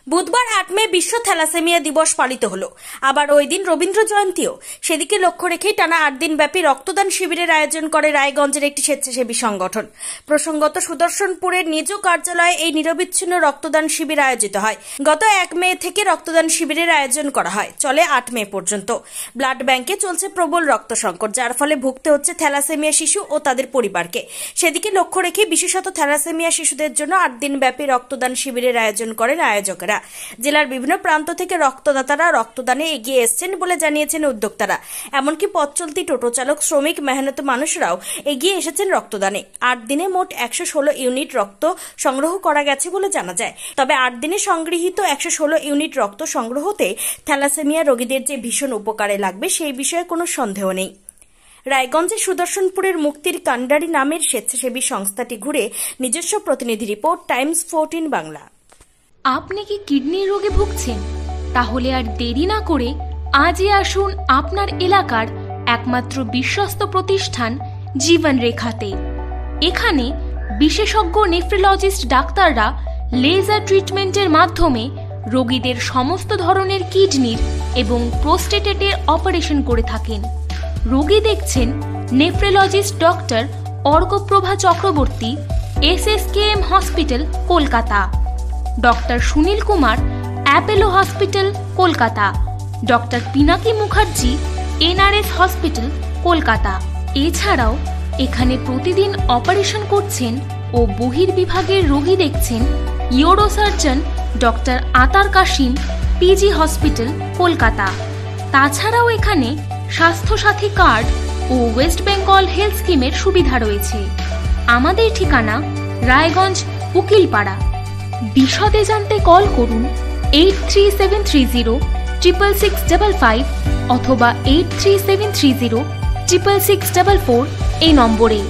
বুধবার 8 মে বিশ্ব থ্যালাসেমিয়া দিবস পালিত হলো। আবার ওই দিন রবীন্দ্র জয়ন্তীও। সেদিকে লক্ষ্য রেখেই টানা 8 দিন ব্যাপী রক্তদান শিবিরের আয়োজন করে রায়গঞ্জের একটি স্বেচ্ছাসেবী সংগঠন। প্রসঙ্গত সুদর্শনপুরের নিজ কার্যালয়ে এই নিরবিচ্ছিন্ন রক্তদান শিবির আয়োজিত হয়। গত 1 মে থেকে রক্তদান শিবিরের আয়োজন করা হয়, চলে 8 মে পর্যন্ত। ব্লাড ব্যাংকে চলছে প্রবল রক্ত সংকট, যার ফলে ভুগতে হচ্ছে থ্যালাসেমিয়া শিশু ও তাদের পরিবারকে। সেদিকে লক্ষ্য রেখে বিশেষত থ্যালাসেমিয়া শিশুদের জন্য 8 দিন ব্যাপী রক্তদান শিবিরের আয়োজন করেন আয়োজকেরা। জেলার বিভিন্ন প্রান্ত থেকে রক্তদাতারা রক্তদানে এগিয়ে এসেছেন বলে জানিয়েছেন উদ্যোক্তারা। এমনকি পথ চলতি টোটো চালক, শ্রমিক, মেহনত মানুষরাও এগিয়ে এসেছেন রক্তদানে। 8 দিনে মোট 116 ইউনিট রক্ত সংগ্রহ করা গেছে বলে জানা যায়। তবে 8 দিনে সংগৃহীত 116 ইউনিট রক্ত সংগ্রহতে থ্যালাসেমিয়া রোগীদের যে ভীষণ উপকারে লাগবে সেই বিষয়ে কোনো সন্দেহ নেই। রায়গঞ্জের সুদর্শনপুরের মুক্তির কান্ডারি নামের স্বেচ্ছাসেবী সংস্থাটি ঘুরে নিজস্ব প্রতিনিধি রিপোর্ট, টাইমস 14 বাংলা। আপনি কি কিডনির রোগে ভুগছেন? তাহলে আর দেরি না করে আজই আসুন আপনার এলাকার একমাত্র বিশ্বস্ত প্রতিষ্ঠান জীবন রেখাতে। এখানে বিশেষজ্ঞ নেফ্রোলজিস্ট ডাক্তাররা লেজার ট্রিটমেন্টের মাধ্যমে রোগীদের সমস্ত ধরনের কিডনির এবং প্রোস্টেটের অপারেশন করে থাকেন। রোগী দেখছেন nephrologist doctor Arkaprabha Chakraborty, SSKM hospital, Kolkata. Doctor Sunil Kumar, Apollo hospital, Kolkata. Doctor Pinaki Mukherjee, NRS hospital, Kolkata. এছাড়াও এখানে প্রতিদিন অপারেশন করছেন ও বহির্বিভাগের রোগী দেখছেন ইউরোসার্জন ডক্টর আতার কাশিম, PG হসপিটাল, কলকাতা। তাছাড়াও এখানে স্বাস্থ্যসাথী কার্ড ও ওয়েস্ট বেঙ্গল হেলথ স্কিমের সুবিধা রয়েছে। আমাদের ঠিকানা রায়গঞ্জ, উকিলপাড়া। বিশদে জানতে কল করুন 8373066655 অথবা 8373066644 এই নম্বরে।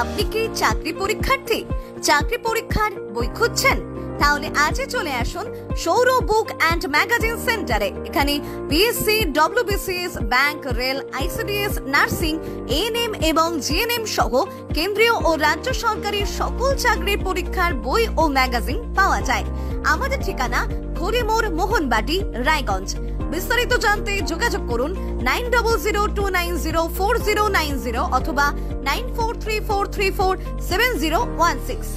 আপনি কি চাকরি পরীক্ষার্থী? চাকরি পরীক্ষার বই খুঁজছেন? তাহলে আজই চলে আসুন সৌর বুক অ্যান্ড ম্যাগাজিন সেন্টারে। এখানে BSc, WBCS, bank, rail, ICDS, nursing, ANM এবং GNM সহ কেন্দ্রীয় ও রাজ্য সরকারি সকল চাকরির পরীক্ষার বই ও ম্যাগাজিন পাওয়া যায়। আমাদের ঠিকানা ঘড়িমোড়, মোহনবাটি, রায়গঞ্জ। বিস্তারিত জানতে যোগাযোগ করুন 9002904090 অথবা 9434347016।